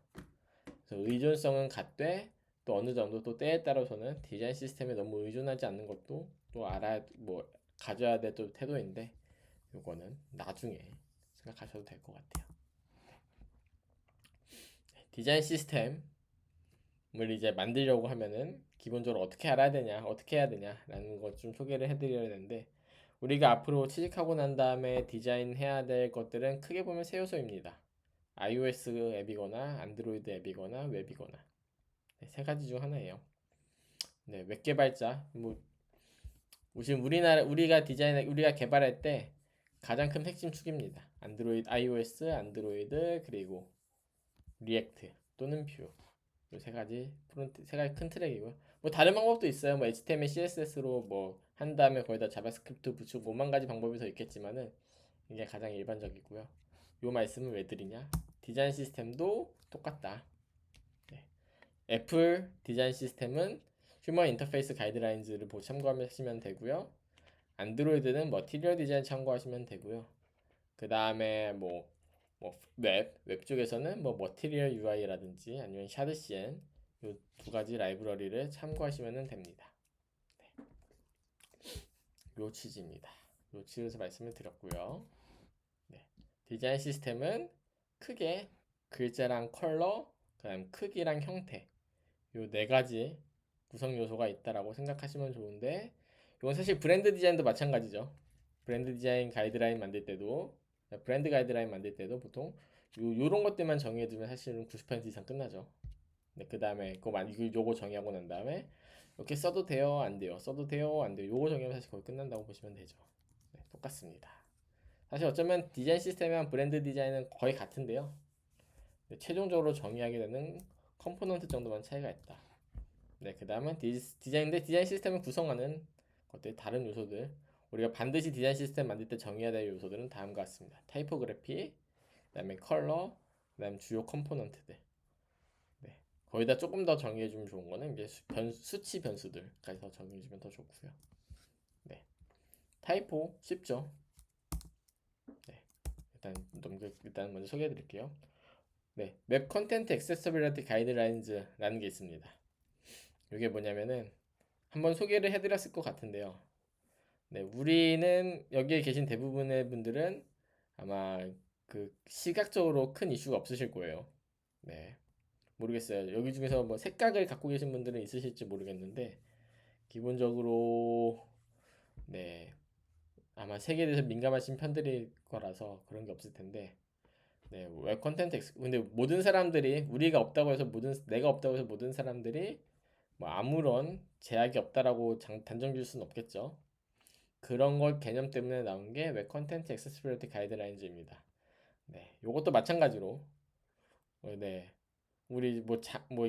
그래서 의존성은 갖되 또 어느 정도 또 때에 따라서는 디자인 시스템에 너무 의존하지 않는 것도 또 가져야 될 또 태도인데 요거는 나중에 생각하셔도 될 것 같아요. 디자인 시스템을 이제 만들려고 하면은 기본적으로 어떻게 알아야 되냐, 어떻게 해야 되냐라는 것 좀 소개를 해드려야 되는데 우리가 앞으로 취직하고 난 다음에 디자인해야 될 것들은 크게 보면 세 요소입니다. iOS 앱이거나 안드로이드 앱이거나 웹이거나 세 가지 중 하나예요. 네, 웹 개발자 지금 우리가 개발할 때 가장 큰 핵심 축입니다. iOS, 안드로이드 그리고 리액트 또는 뷰. 이 세 가지 큰 트랙이고요. 뭐 다른 방법도 있어요. 뭐 HTML, CSS로 뭐 한 다음에 거기다 자바스크립트 붙이고 5만 가지 방법이 더 있겠지만은 이게 가장 일반적이고요. 요 말씀을 왜 드리냐? 디자인 시스템도 똑같다. 네. 애플 디자인 시스템은 휴먼 인터페이스 가이드라인즈를 참고하시면 되고요. 안드로이드는 머티리얼 디자인 참고하시면 되고요. 그 다음에 웹 쪽에서는 뭐 머티리얼 UI라든지 아니면 샤드CN 이 두 가지 라이브러리를 참고하시면 됩니다. 네. 요 취지입니다. 요 취지에서 말씀을 드렸고요. 네. 디자인 시스템은 크게 글자랑 컬러, 그다음 크기랑 형태 요 네 가지 구성 요소가 있다라고 생각하시면 좋은데 이건 사실 브랜드 디자인도 마찬가지죠. 브랜드 가이드라인 만들 때도 보통 요런 것들만 정의해두면 사실은 90% 이상 끝나죠. 네, 그 다음에 요거 정의하고 난 다음에 이렇게 써도 돼요, 안 돼요, 써도 돼요, 안 돼요. 요거 정의하면 사실 거의 끝난다고 보시면 되죠. 네, 똑같습니다. 사실 어쩌면 디자인 시스템이랑 브랜드 디자인은 거의 같은데요. 네, 최종적으로 정의하게 되는 컴포넌트 정도만 차이가 있다. 네, 그 다음은 디자인 시스템을 구성하는 것들, 다른 요소들. 우리가 반드시 디자인 시스템 만들 때 정의해야 될 요소들은 다음과 같습니다. 타이포그래피, 그 다음에 컬러, 그 다음 주요 컴포넌트들. 네, 거기다 조금 더 정의해주면 좋은 거는 이제 수치 변수들까지 더 정의해주면 더 좋고요. 네, 타이포 쉽죠? 네, 일단 먼저 소개해드릴게요. 네, 웹 컨텐트 액세서빌리티 가이드라인즈라는 게 있습니다. 이게 뭐냐면은 한번 소개를 해드렸을 것 같은데요. 네, 우리는 여기에 계신 대부분의 분들은 아마 그 시각적으로 큰 이슈가 없으실 거예요. 네, 모르겠어요. 여기 중에서 뭐 색각을 갖고 계신 분들은 있으실지 모르겠는데 기본적으로 네, 아마 색에 대해서 민감하신 편들일 거라서 그런 게 없을 텐데 네, 웹 컨텐츠 근데 모든 사람들이 우리가 없다고 해서 내가 없다고 해서 모든 사람들이 뭐 아무런 제약이 없다라고 단정 지을 수는 없겠죠. 그런 걸 개념 때문에 나온 게 웹 컨텐츠 액세시빌리티 가이드라인즈입니다. 네, 요것도 마찬가지로 네, 우리 뭐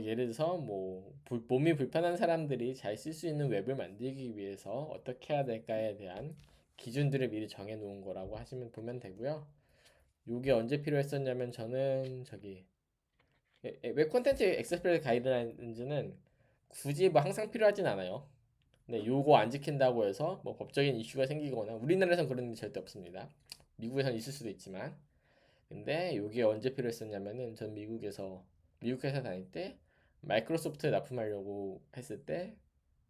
예를 들어서 몸이 불편한 사람들이 잘 쓸 수 있는 웹을 만들기 위해서 어떻게 해야 될까에 대한 기준들을 미리 정해 놓은 거라고 하시면 보면 되고요. 요게 언제 필요했었냐면 저는 웹 콘텐츠 액세스빌리티 가이드라인즈는 굳이 뭐 항상 필요하진 않아요. 네, 요거 안 지킨다고 해서 뭐 법적인 이슈가 생기거나 우리나라에선 그런 일 절대 없습니다. 미국에선 있을 수도 있지만 근데 요게 언제 필요했었냐면은 전 미국 회사 다닐 때 마이크로소프트에 납품하려고 했을 때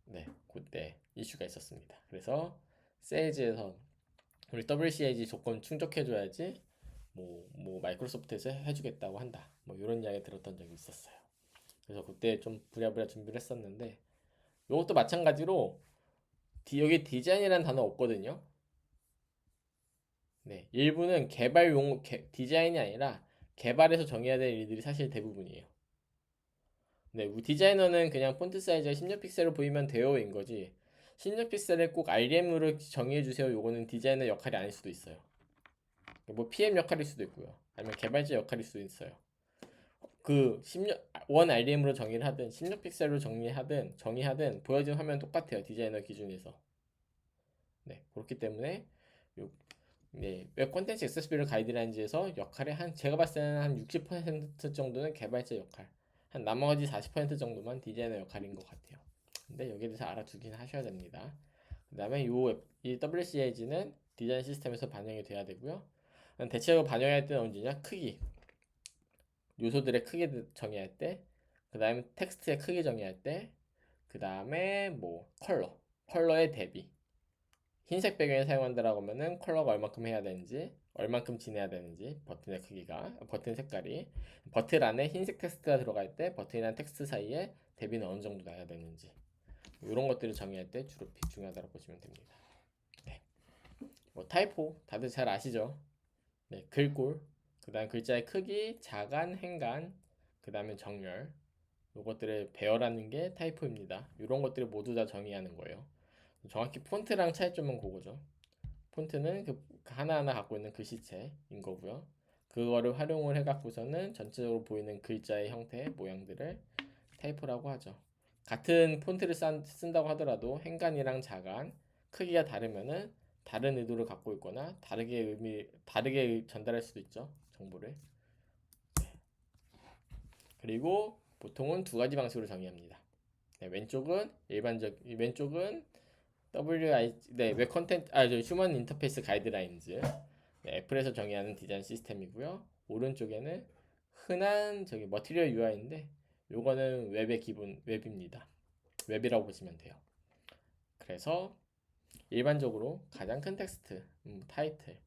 네, 그때 이슈가 있었습니다. 그래서 세일즈에서 우리 WCAG 조건 충족해줘야지 뭐 마이크로소프트에서 해주겠다고 한다. 뭐 이런 이야기 들었던 적이 있었어요. 그래서 그때 좀 부랴부랴 준비를 했었는데 이것도 마찬가지로 여기 디자인이라는 단어 없거든요. 네, 일부는 디자인이 아니라 개발에서 정해야 될 일들이 사실 대부분이에요. 네, 디자이너는 그냥 폰트 사이즈가 16픽셀로 보이면 돼요인 거지. 16픽셀을 꼭 RM으로 정의해 주세요. 요거는 디자이너 역할이 아닐 수도 있어요. 뭐 PM 역할일 수도 있고요. 아니면 개발자 역할일 수도 있어요. 그 16원 RDM으로 정의를 하든 16픽셀로 정의하든 보여진 화면 똑같아요. 디자이너 기준에서. 네, 그렇기 때문에 요, 네, 웹 콘텐츠 액세스빌리티 가이드라인즈에서 역할의 제가 봤을 때는 한 60% 정도는 개발자 역할, 한 나머지 40% 정도만 디자이너 역할인 것 같아요. 근데 여기에 대해서 알아두긴 하셔야 됩니다. 그다음에 이 WCAG는 디자인 시스템에서 반영이 돼야 되고요. 대체로 반영할 때는 언제냐? 크기. 요소들의 크기 정의할 때, 그 다음에 텍스트의 크기 정의할 때, 그 다음에 뭐 컬러의 대비. 흰색 배경을 사용한다라고 하면은 컬러가 얼만큼 해야 되는지, 얼만큼 진해야 되는지, 버튼 색깔이, 버튼 안에 흰색 텍스트가 들어갈 때 버튼이랑 텍스트 사이에 대비는 어느 정도 나야 되는지, 이런 것들을 정의할 때 주로 중요하다고 보시면 됩니다. 네. 뭐 타이포 다들 잘 아시죠? 네, 글꼴, 그 다음 글자의 크기, 자간, 행간, 그 다음에 정렬, 요것들을 배열하는 게 타이포입니다. 이런 것들을 모두 다 정의하는 거예요. 정확히 폰트랑 차이점은 그거죠. 폰트는 그 하나하나 갖고 있는 글씨체인 거고요. 그거를 활용을 해갖고서는 전체적으로 보이는 글자의 형태, 모양들을 타이포라고 하죠. 같은 폰트를 쓴다고 하더라도 행간이랑 자간, 크기가 다르면은 다른 의도를 갖고 있거나 다르게 전달할 수도 있죠. 정보를. 그리고 보통은 두 가지 방식으로 정의합니다. 네, 왼쪽은 웹 컨텐츠 휴먼 인터페이스 가이드라인즈. 네, 애플에서 정의하는 디자인 시스템이고요. 오른쪽에는 흔한 머티리얼 UI인데 요거는 웹의 기본 웹입니다. 웹이라고 보시면 돼요. 그래서 일반적으로 가장 큰 텍스트, 타이틀,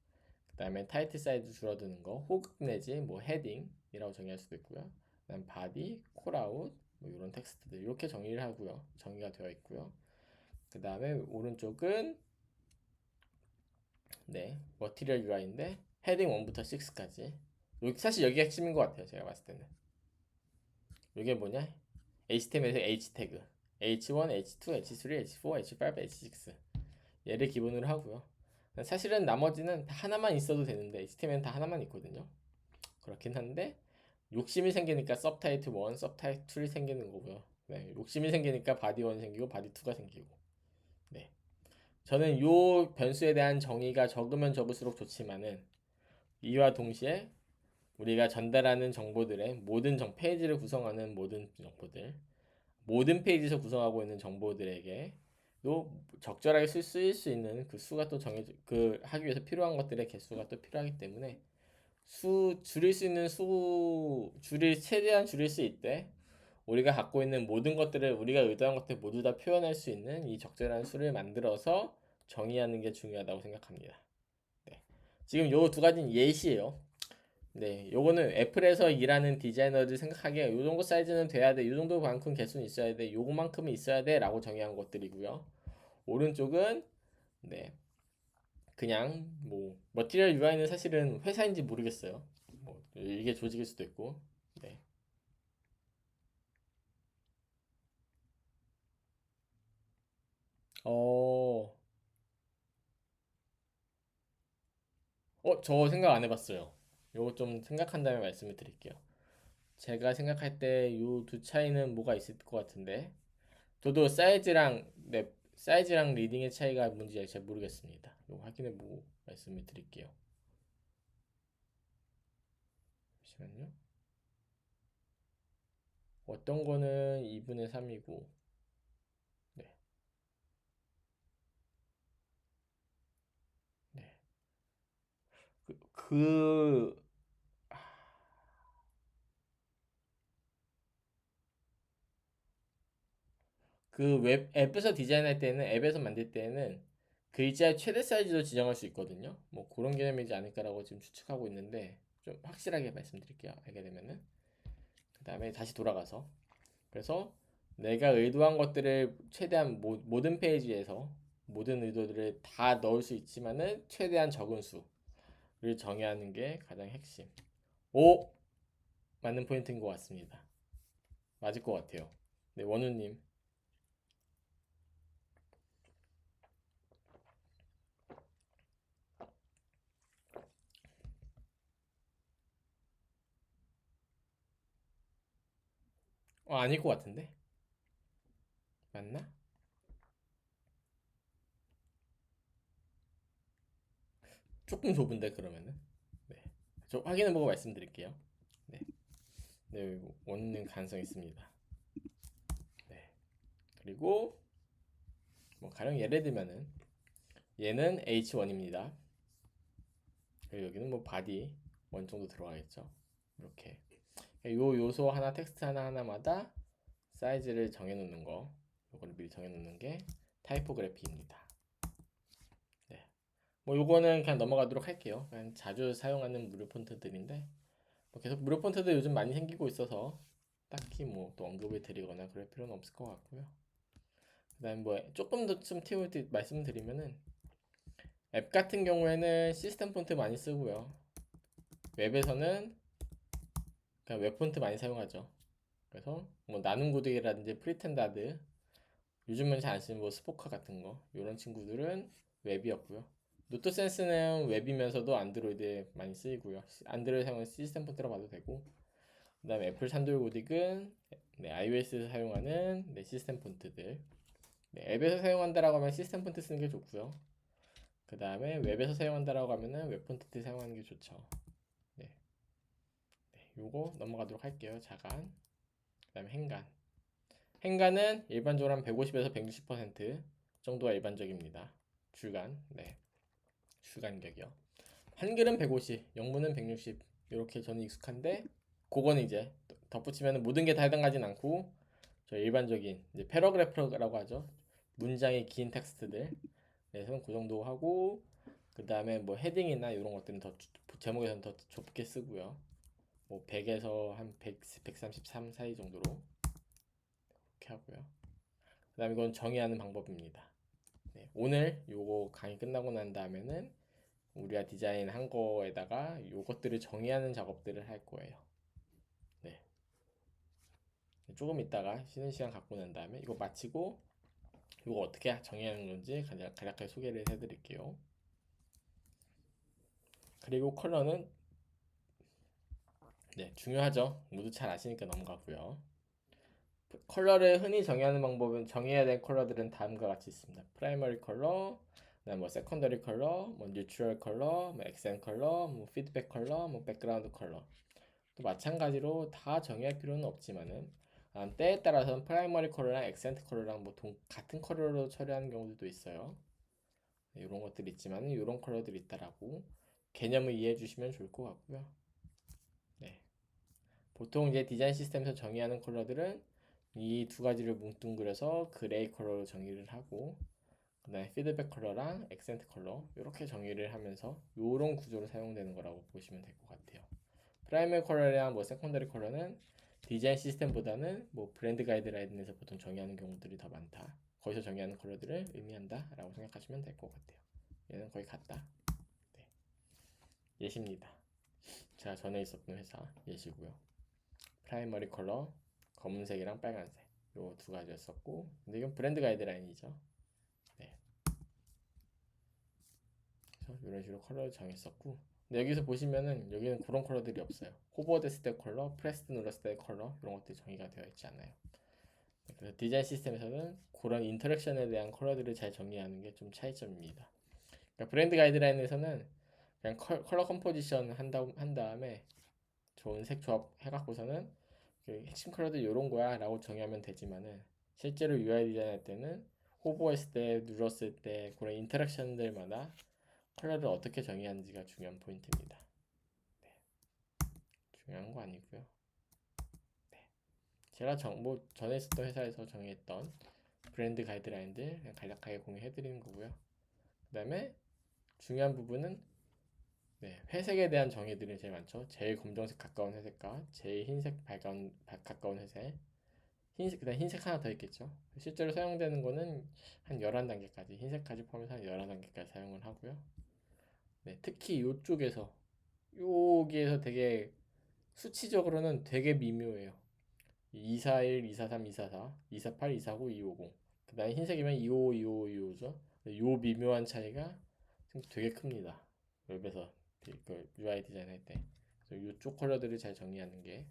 그다음에 타이틀 사이즈 줄어드는 거, 호흡 내지 뭐 헤딩이라고 정의할 수도 있고요. 그다음 바디, 콜아웃 뭐 이런 텍스트들 이렇게 정의가 되어 있고요. 그다음에 오른쪽은 네 머티리얼 UI인데 헤딩 1부터 6까지. 사실 여기가 핵심인 것 같아요. 제가 봤을 때는. 이게 뭐냐? HTML에서 H 태그, H1, H2, H3, H4, H5, H6 얘를 기본으로 하고요. 사실은 나머지는 다 하나만 있어도 되는데 HTML은 다 하나만 있거든요. 그렇긴 한데 욕심이 생기니까 서브타이틀 1, 서브타이틀 2이 생기는 거고요. 네, 욕심이 생기니까 바디 1 생기고 바디 2가 생기고. 네. 저는 요 변수에 대한 정의가 적으면 적을수록 좋지만은 이와 동시에 우리가 전달하는 정보들의 모든 페이지를 구성하는 모든 정보들, 모든 페이지에서 구성하고 있는 정보들에게 또 적절하게 쓰일 수 있는 그 수가 또 정해져 그 하기 위해서 필요한 것들의 개수가 또 필요하기 때문에 줄일 수 있는 최대한 줄일 수 있대 우리가 갖고 있는 모든 것들을 우리가 의도한 것들 모두 다 표현할 수 있는 이 적절한 수를 만들어서 정의하는 게 중요하다고 생각합니다. 네. 지금 요 두 가지는 예시예요. 네, 요거는 애플에서 일하는 디자이너들 생각하기에 요 정도 사이즈는 돼야 돼, 요 정도만큼 개수는 있어야 돼, 요거만큼은 있어야 돼 라고 정의한 것들이고요. 오른쪽은 네, 그냥 뭐 머티리얼 UI는 사실은 회사인지 모르겠어요. 뭐 이게 조직일 수도 있고. 네. 어, 저 생각 안 해봤어요. 요거 좀 생각한 다음에 말씀을 드릴게요. 제가 생각할 때 요 두 차이는 뭐가 있을 것 같은데, 저도 사이즈랑 리딩의 차이가 뭔지 잘 모르겠습니다. 요거 확인해보고 말씀을 드릴게요. 잠시만요. 어떤 거는 2분의 3이고, 네, 네. 그, 그, 앱에서 디자인할 때는, 앱에서 만들 때는 글자의 최대 사이즈도 지정할 수 있거든요. 뭐 그런 개념이지 않을까라고 지금 추측하고 있는데, 좀 확실하게 말씀드릴게요. 알게 되면은. 그 다음에 다시 돌아가서. 그래서 내가 의도한 것들을 최대한 모든 페이지에서 모든 의도들을 다 넣을 수 있지만은 최대한 적은 수를 정의하는 게 가장 핵심. 오! 맞는 포인트인 것 같습니다. 맞을 것 같아요. 네, 원우님. 아닐 것 같은데? 맞나? 조금 좁은데, 그러면은. 네. 저 확인해보고 말씀드릴게요. 네. 네, 원우님 가능성 있습니다. 네. 그리고, 뭐, 가령 예를 들면은, 얘는 H1입니다. 그리고 여기는 뭐, 바디 1 정도 들어가겠죠. 이렇게. 요 요소 하나 텍스트 하나마다 사이즈를 정해놓는 거 요거를 미리 정해놓는 게 타이포그래피입니다. 네. 뭐 요거는 그냥 넘어가도록 할게요. 그냥 자주 사용하는 무료 폰트들인데 뭐 계속 무료 폰트들 요즘 많이 생기고 있어서 딱히 뭐 또 언급을 드리거나 그럴 필요는 없을 것 같고요. 그다음 뭐 조금 더 좀 팁을 말씀드리면은 앱 같은 경우에는 시스템 폰트 많이 쓰고요. 웹에서는 그냥 웹 폰트 많이 사용하죠. 그래서 뭐 나눔 고딕이라든지 프리텐다드 요즘은 잘 안 쓰는 뭐 스포카 같은 거 이런 친구들은 웹이었고요. 노트센스는 웹이면서도 안드로이드에 많이 쓰이고요. 안드로이드 사용하는 시스템 폰트로 봐도 되고 그다음에 애플 산돌 고딕은 네, iOS에서 사용하는 네, 시스템 폰트들 네, 앱에서 사용한다라고 하면 시스템 폰트 쓰는 게 좋고요. 그 다음에 웹에서 사용한다라고 하면은 웹 폰트 사용하는 게 좋죠. 네, 네, 요거 넘어가도록 할게요. 자간 그 다음에 행간 행간은 일반적으로 한 150에서 160% 정도가 일반적입니다. 주간, 네, 주간격이요. 한글은 150, 영문은 160 이렇게 저는 익숙한데 그거는 이제 덧붙이면 모든 게 다 해당하진 않고 저 일반적인 이제 패러그래프라고 하죠. 문장의 긴 텍스트들 그래서 그 정도 하고 그 다음에 뭐 헤딩이나 이런 것들은 더 제목에서는 더 좁게 쓰고요. 뭐 100에서 한 100, 133 사이 정도로 이렇게 하고요. 그 다음에 이건 정의하는 방법입니다. 네, 오늘 요거 강의 끝나고 난 다음에는 우리가 디자인한 거에다가 요것들을 정의하는 작업들을 할 거예요. 네, 조금 있다가 쉬는 시간 갖고 난 다음에 이거 마치고 이거 어떻게 정의하는 건지 간략하게 소개를 해드릴게요. 그리고 컬러는 중요하죠. 모두 잘 아시니까 넘어가고요. 컬러를 흔히 정의하는 방법은 정의해야 될 컬러들은 다음과 같이 있습니다. 프라이머리 컬러, 그다음 뭐 세컨더리 컬러, 뭐 뉴트럴 컬러, 뭐 액센 컬러, 뭐 피드백 컬러, 뭐 백그라운드 컬러. 또 마찬가지로 다 정의할 필요는 없지만은 때에 따라서는 프라이머리 컬러랑 액센트 컬러랑 뭐 같은 컬러로 처리하는 경우도 있어요. 이런 것들이 있지만 이런 컬러들이 있다라고 개념을 이해해 주시면 좋을 것 같고요. 네. 보통 이제 디자인 시스템에서 정의하는 컬러들은 이 두 가지를 뭉뚱그려서 그레이 컬러로 정의를 하고 그다음에 피드백 컬러랑 액센트 컬러 이렇게 정의를 하면서 이런 구조로 사용되는 거라고 보시면 될 것 같아요. 프라이머리 컬러랑 뭐 세컨더리 컬러는 디자인 시스템보다는 뭐 브랜드 가이드라인에서 보통 정의하는 경우들이 더 많다. 거기서 정의하는 컬러들을 의미한다라고 생각하시면 될 것 같아요. 얘는 거의 같다. 네. 예시입니다. 제가 전에 있었던 회사 예시고요. 프라이머리 컬러 검은색이랑 빨간색 요 두 가지였었고, 근데 이건 브랜드 가이드라인이죠. 네. 그래서 이런 식으로 컬러를 정했었고, 근데 여기서 보시면은 여기는 그런 컬러들이 없어요. 호버됐을 때 컬러, 프레스 눌렀을 때 컬러 이런 것들이 정의가 되어 있지 않아요. 그래서 디자인 시스템에서는 그런 인터랙션에 대한 컬러들을 잘 정의하는 게 좀 차이점입니다. 그러니까 브랜드 가이드라인에서는 그냥 컬러 컴포지션 한 다음에 좋은 색 조합 해갖고서는 그 핵심 컬러들 이런 거야 라고 정의하면 되지만은 실제로 UI 디자인할 때는 호버했을 때 눌렀을 때 그런 인터랙션들마다 컬러를 어떻게 정의하는지가 중요한 포인트입니다. 네. 중요한 거 아니고요. 네. 제가 뭐 전에 있었던 회사에서 정의했던 브랜드 가이드라인들 그냥 간략하게 공유해드리는 거고요. 그 다음에 중요한 부분은 회색에 대한 정의들이 제일 많죠. 제일 검정색 가까운 회색과 제일 흰색 가까운 회색. 그다음 흰색 하나 더 있겠죠. 실제로 사용되는 거는 한 11단계까지, 흰색까지 포함해서 한 11단계까지 사용을 하고요. 특히 이쪽에서, 여기에서 되게 수치적으로는 되게 미묘해요. 241, 243, 244, 248, 249, 250. 그 다음에 흰색이면 255, 255, 255죠. 요 미묘한 차이가 되게 큽니다. 웹에서 그 UI 디자인 할 때. 그래서 이쪽 컬러들을 잘 정리하는 게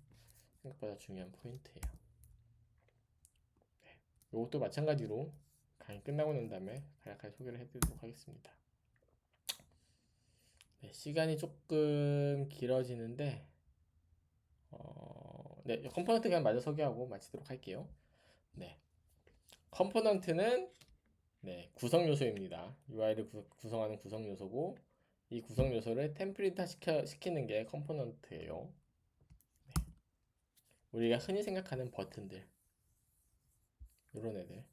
생각보다 중요한 포인트예요. 이것도 마찬가지로 강의 끝나고 난 다음에 간략하게 소개를 해드리도록 하겠습니다. 시간이 조금 길어지는데 컴포넌트 그냥 마저 소개하고 마치도록 할게요. 컴포넌트는 구성 요소입니다. UI를 구성하는 구성 요소고 이 구성 요소를 템플릿화 시키는 게 컴포넌트예요. 우리가 흔히 생각하는 버튼들 이런 애들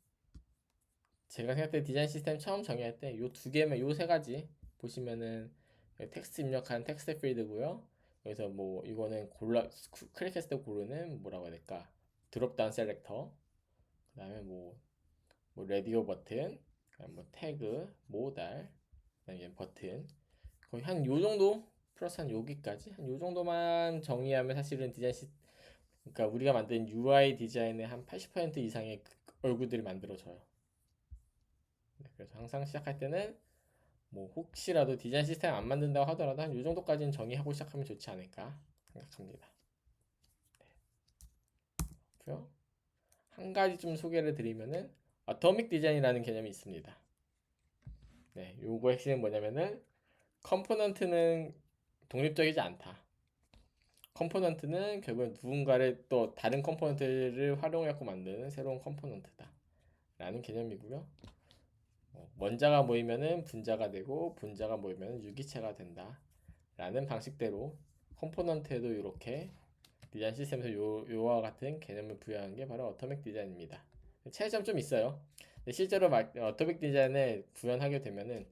제가 생각할 때 디자인 시스템 처음 정의할 때 요 두 개만 요 세 가지 보시면은 텍스트 입력한 텍스트 필드고요. 여기서 뭐 이거는 클릭했을 때 고르는 뭐라고 해야 될까? 드롭다운 셀렉터. 그다음에 뭐 레디오 버튼, 뭐 태그, 모달, 그다음에 버튼. 거의 한 요 정도 플러스 한 여기까지 한 요 정도만 정의하면 사실은 그러니까 우리가 만든 UI 디자인의 한 80% 이상의 얼굴들이 만들어져요. 그래서 항상 시작할 때는 뭐 혹시라도 디자인 시스템 안 만든다고 하더라도 한 요 정도까지는 정의하고 시작하면 좋지 않을까 생각합니다. 그래요? 한 가지 좀 소개를 드리면은 어토믹 디자인이라는 개념이 있습니다. 요거 핵심은 뭐냐면은 컴포넌트는 독립적이지 않다. 컴포넌트는 결국 누군가를 또 다른 컴포넌트를 활용해서 만드는 새로운 컴포넌트다 라는 개념이고요. 원자가 모이면은 분자가 되고 분자가 모이면 유기체가 된다 라는 방식대로 컴포넌트에도 이렇게 디자인 시스템에서 요와 같은 개념을 부여한 게 바로 어토믹 디자인입니다. 차이점 좀 있어요. 실제로 어토믹 디자인을 구현하게 되면은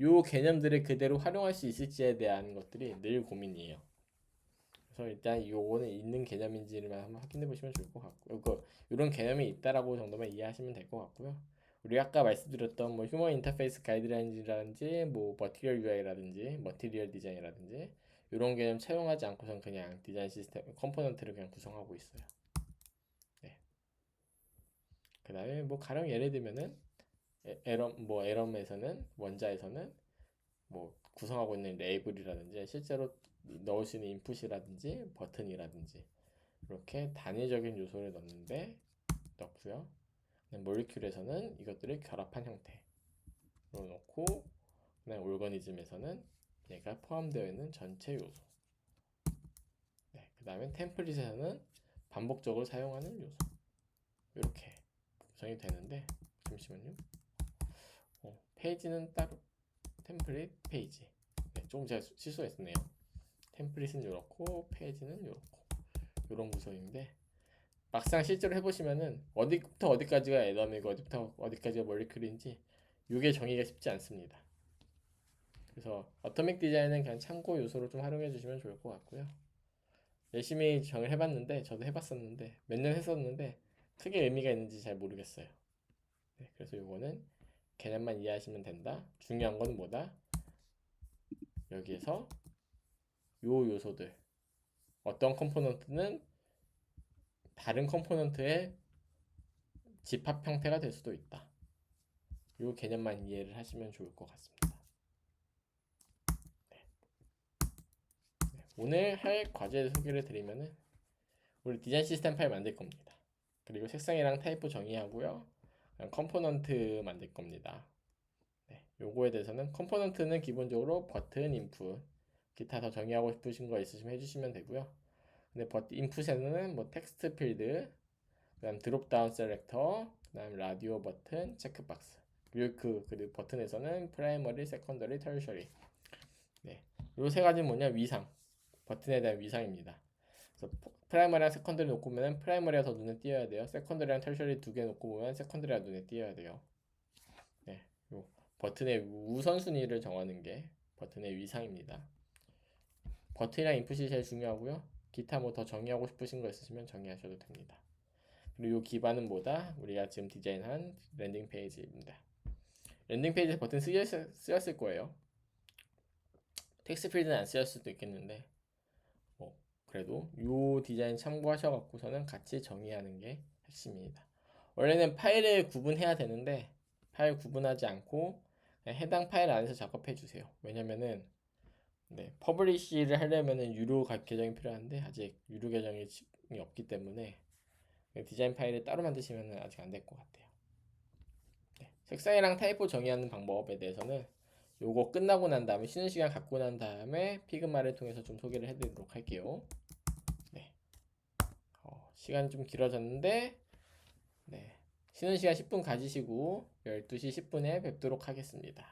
요 개념들을 그대로 활용할 수 있을지에 대한 것들이 늘 고민이에요. 그래서 일단 요거는 있는 개념인지를 한번 확인해 보시면 좋을 것 같고요. 이런 개념이 있다라고 정도만 이해하시면 될 것 같고요. 우리 아까 말씀드렸던 뭐 휴먼 인터페이스 가이드라인이라든지 뭐 머티리얼 UI라든지 머티리얼 디자인이라든지 이런 개념 채용하지 않고선 그냥 디자인 시스템 컴포넌트를 그냥 구성하고 있어요. 그 다음에 뭐 가령 예를 들면은 에럼에서는 원자에서는 뭐 구성하고 있는 레이블이라든지 실제로 넣을 수 있는 인풋이라든지 버튼이라든지 이렇게 단위적인 요소를 넣고요. 몰리큘에서는 이것들을 결합한 형태로 놓고, 그다음 올거니즘에서는 얘가 포함되어 있는 전체 요소. 네, 그 다음에 템플릿에서는 반복적으로 사용하는 요소. 이렇게 구성이 되는데, 잠시만요. 페이지는 따로 템플릿 페이지. 네, 조금 제가 실수했네요. 템플릿은 이렇고 페이지는 이렇고 이런 구성인데, 막상 실제로 해보시면은 어디부터 어디까지가 에덤이고 어디부터 어디까지가 몰리큘인지 이게 정의가 쉽지 않습니다. 그래서 어토믹 디자인은 그냥 참고 요소로 좀 활용해 주시면 좋을 것 같고요. 열심히 정의를 해봤는데, 저도 해봤었는데 몇 년 했었는데 크게 의미가 있는지 잘 모르겠어요. 네, 그래서 요거는 개념만 이해하시면 된다. 중요한 건 뭐다? 여기에서 요 요소들, 어떤 컴포넌트는 다른 컴포넌트의 집합 형태가 될 수도 있다. 요 개념만 이해를 하시면 좋을 것 같습니다. 오늘 할 과제 소개를 드리면은 우리 디자인 시스템 파일 만들 겁니다. 그리고 색상이랑 타입부 정의하고요. 컴포넌트 만들 겁니다. 네, 요거에 대해서는 컴포넌트는 기본적으로 버튼, 인풋, 기타 더 정의하고 싶으신 거 있으시면 해주시면 되고요. 근데 인풋에는 뭐 텍스트 필드, 그다음 드롭다운 셀렉터, 그다음 라디오 버튼, 체크박스. 그리고 버튼에서는 프라이머리, 세컨더리, 터셔리. 네, 요 세 가지는 뭐냐? 위상. 버튼에 대한 위상입니다. 그래서 프라이머리랑 세컨더리 놓고 보면 프라이머리가 더 눈에 띄어야 돼요. 세컨더리랑 터셔리 두 개 놓고 보면 세컨더리가 눈에 띄어야 돼요. 네, 요 버튼의 우선순위를 정하는 게 버튼의 위상입니다. 버튼이랑 인풋이 제일 중요하고요. 기타 뭐 더 정의하고 싶으신 거 있으시면 정의하셔도 됩니다. 그리고 이 기반은 뭐다? 우리가 지금 디자인한 랜딩 페이지입니다. 랜딩 페이지에서 버튼 쓰였을 거예요. 텍스트 필드는 안 쓰였을 수도 있겠는데 그래도 이 디자인 참고하셔갖고서는 같이 정의하는 게 핵심입니다. 원래는 파일을 구분해야 되는데 파일 구분하지 않고 그냥 해당 파일 안에서 작업해 주세요. 왜냐면은 퍼블리시를 하려면은 유료 계정이 필요한데 아직 유료 계정이 없기 때문에 디자인 파일을 따로 만드시면 아직 안 될 것 같아요. 색상이랑 타입부 정의하는 방법에 대해서는 요거 끝나고 난 다음에 쉬는 시간 갖고 난 다음에 피그마를 통해서 좀 소개를 해드리도록 할게요. 네. 시간이 좀 길어졌는데 쉬는 시간 10분 가지시고 12시 10분에 뵙도록 하겠습니다.